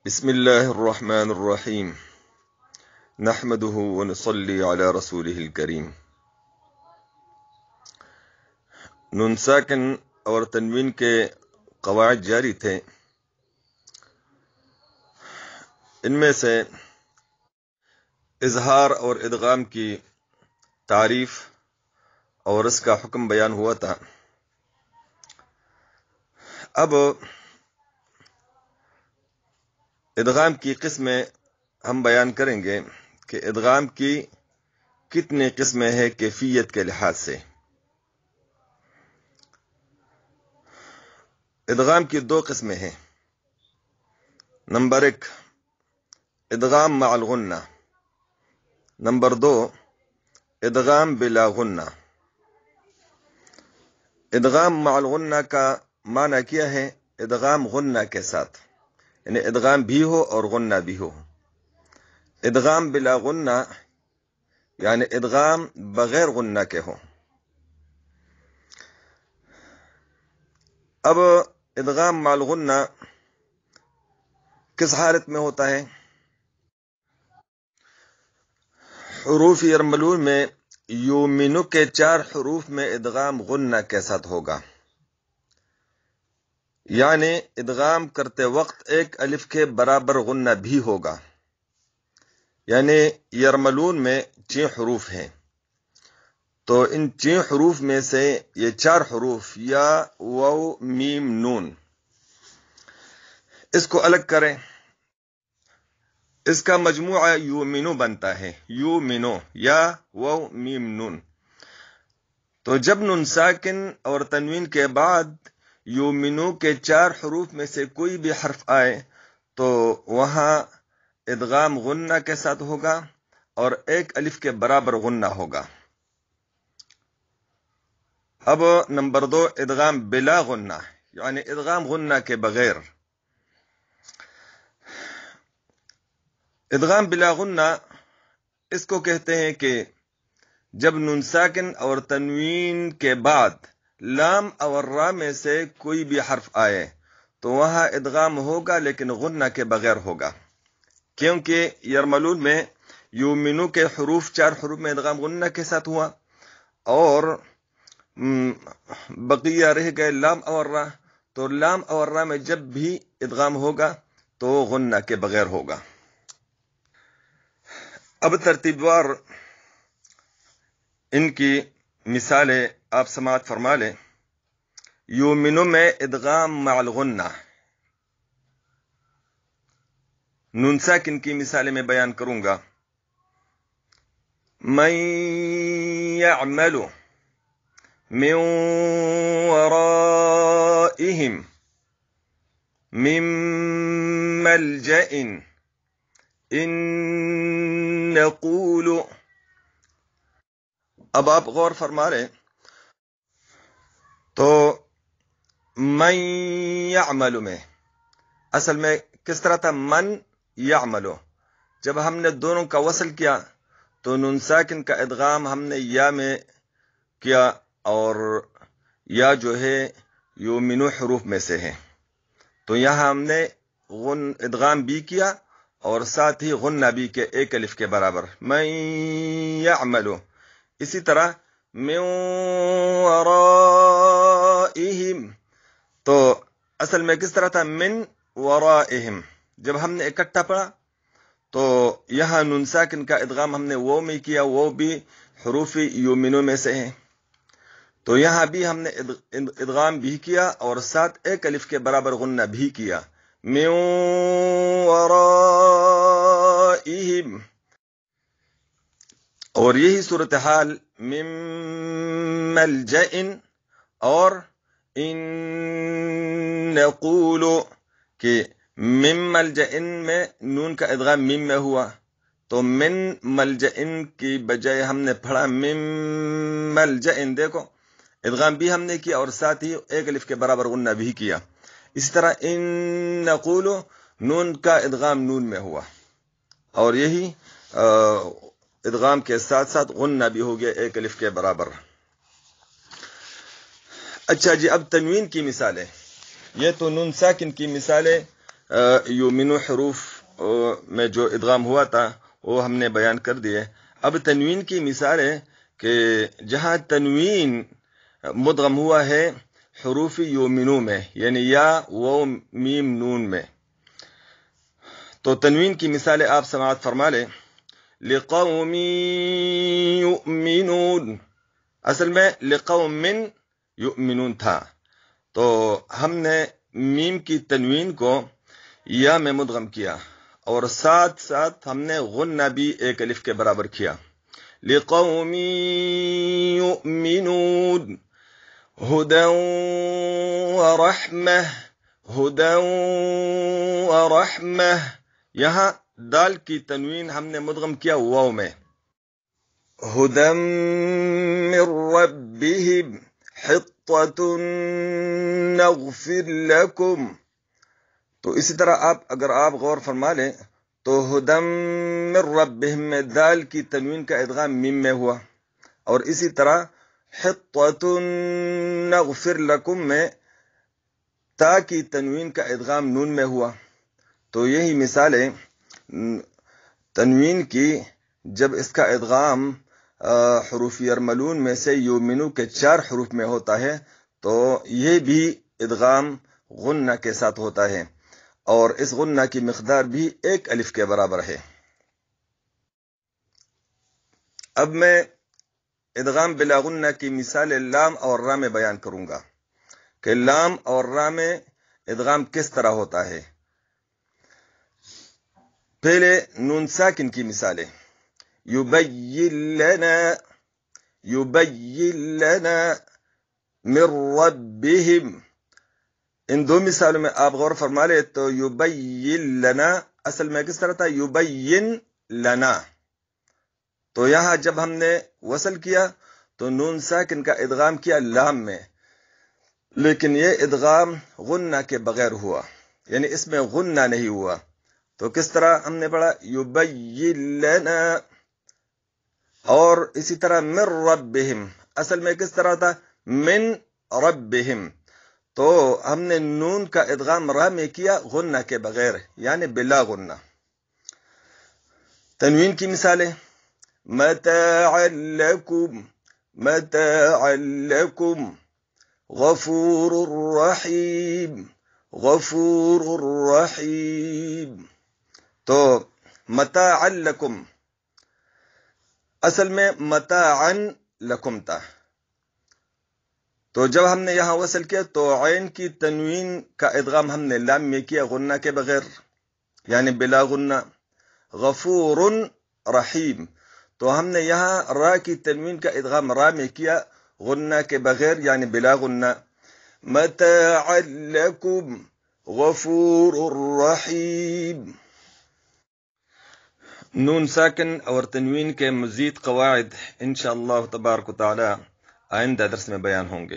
بسم الله الرحمن الرحیم نحمده ونصلی علی رسوله الکریم۔ نون ساکن اور تنوین کے قواعد جاری تھے، ان میں سے اظہار اور ادغام کی تعریف اور اس کا حکم بیان ہوا تھا۔ اب ادغام کی قسمیں ہم بیان کریں گے کہ ادغام کی کتنی قسمیں ہیں کیفیت کے لحاظ سے۔ ادغام کی دو قسمیں ہیں۔ نمبر 1 ادغام مع الغنہ، نمبر 2 ادغام بلا غنہ۔ ادغام مع الغنہ کا معنی کیا ہے؟ ادغام غنہ کے ساتھ، یعنی ادغام بھی ہو اور غنہ بھی ہو۔ ادغام بلا غنہ یعنی ادغام بغیر غنہ کے ہو۔ اب ادغام مع الغنہ کس حالت میں ہوتا ہے؟ حروف یرملون میں یومنو کے 4 حروف میں ادغام غنہ کے ساتھ ہوگا، یعنی ادغام کرتے وقت ایک الف کے برابر غنہ بھی ہوگا۔ یعنی یرملون میں 6 حروف ہیں، تو ان 6 حروف میں سے یہ 4 حروف یا واو میم نون، اس کو الگ کریں، اس کا مجموعہ یومنو بنتا ہے، یومنو یا واو میم نون۔ تو جب نون ساکن اور تنوین کے بعد یومنو کے 4 حروف میں سے کوئی بھی حرف آئے تو وہاں ادغام غنہ کے ساتھ ہوگا اور ایک الف کے برابر غنہ ہوگا۔ اب نمبر 2 ادغام بلا غنہ، یعنی ادغام غنہ کے بغیر۔ ادغام بلا غنہ اس کو کہتے ہیں کہ جب نون ساکن اور تنوین کے بعد لام اور را میں سے کوئی بھی حرف آئے تو وہاں ادغام ہوگا لیکن غنہ کے بغیر ہوگا، کیونکہ یرملون میں یومنو کے 4 حروف میں ادغام غنہ کے ساتھ ہوا اور بقیہ رہ گئے لام اور را، تو لام اور را میں جب بھی ادغام ہوگا تو غنہ کے بغیر ہوگا۔ اب ترتیب وار ان کی مثالیں آپ سماعت فرما لیں۔ یومنو میں ادغام مع الغنہ، نون ساکن کی مثالیں میں بیان کروں گا۔ من يعمل من ورائهم من ملجأ ان نقول۔ اب آپ غور فرما رہے تو من یعمل میں اصل میں کس طرح تھا؟ من یعملو، جب ہم نے دونوں کا وصل کیا تو نون ساکن کا ادغام ہم نے یا میں کیا اور یا جو ہے یومنو حروف میں سے ہے، تو یہاں ہم نے ادغام بھی کیا اور ساتھ ہی غنہ بھی کے ایک الف کے برابر، من یعملو۔ اسی طرح من ورائہم، تو اصل میں کس طرح تھا؟ من ورائہم، جب ہم نے اکٹھا پڑھا تو یہاں نون ساکن کا ادغام ہم نے وہ میں کیا، وہ بھی حروف یومنو میں سے ہیں، تو یہاں بھی ہم نے ادغام بھی کیا اور ساتھ ایک الف کے برابر غنہ بھی کیا، من ورائہم۔ اور یہی صورتحال من ملجأ اور ان نقول کہ من ملجأ میں نون کا ادغام میم میں ہوا، تو من ملجأ کی بجائے ہم نے پڑھا من ملجأ، دیکھو ادغام بھی ہم نے کیا اور ساتھ ہی ایک الف کے برابر غنہ بھی کیا۔ اسی طرح ان نقول نون کا ادغام نون میں ہوا اور یہی ادغام کے ساتھ ساتھ غنہ بھی ہو گیا ایک الف کے برابر۔ اچھا جی، اب تنوین کی مثالیں، یہ تو نون ساکن کی مثالیں یومنو حروف میں جو ادغام ہوا تھا وہ ہم نے بیان کر دیے. اب تنوین کی مثال ہے کہ جہاں تنوین مدغم ہوا ہے حروف یومنو میں یعنی یا و میم نون میں، تو تنوین کی مثال آپ سماعت فرما لیں. لقوم یؤمنون، اصل میں لقوم یؤمنون تھا، تو ہم نے میم کی تنوین کو یا میں مدغم کیا اور ساتھ ساتھ ہم نے غنہ بھی ایک الف کے برابر کیا. لقوم یؤمنون ہدی ورحمہ، ہدی ورحمہ، یہاں دال کی تنوین ہم نے مدغم کیا واو میں. ہدی من ربہم حطۃ نغفر لکم، تو اسی طرح اگر آپ غور فرما لیں تو ہدی من ربہم میں دال کی تنوین کا ادغام میم میں ہوا، اور اسی طرح حطۃ نغفر لکم میں تا کی تنوین کا ادغام نون میں ہوا. تو یہی مثال ہے تنوین کی جب اس کا ادغام حروف یرملون میں سے یومنو کے 4 حروف میں ہوتا ہے تو یہ بھی ادغام غنہ کے ساتھ ہوتا ہے، اور اس غنہ کی مقدار بھی 1 الف کے برابر ہے. اب میں ادغام بلا غنہ کی مثال لام اور را میں بیان کروں گا کہ لام اور را میں ادغام کس طرح ہوتا ہے. پہلے نون ساکن کی مثالیں. یبین لنا من ربہم، ان 2 مثالوں میں آپ غور فرما لے تو یبین لنا اصل میں کس طرح تھا، یبین لنا، تو یہاں جب ہم نے وصل کیا تو نون ساکن کا ادغام کیا لام میں، لیکن یہ ادغام غنہ کے بغیر ہوا، یعنی اس میں غنہ نہیں ہوا. تو کس طرح ہم نے پڑھا یبین لنا، اور اسی طرح من ربہم اصل میں کس طرح تھا من ربہم، تو ہم نے نون کا ادغام را میں کیا غنہ کے بغیر یعنی بلا غنہ. تنوین کی مثالیں. متاعا لکم غفور رحیم، تو متاعا لکم اصل میں متاعا لکم تھا، تو جب ہم نے یہاں وصل کیا تو عین کی تنوین کا ادغام ہم نے لام میں کیا غنہ کے بغیر یعنی بلا غنہ. غفور رحیم، تو ہم نے یہاں را کی تنوین کا ادغام را میں کیا غنہ کے بغیر یعنی بلا غنہ. متاعا لکم غفور رحیم. نون ساکن اور تنوین کے مزید قواعد انشاءاللہ تبارک و تعالی آئندہ درس میں بیان ہوں گے.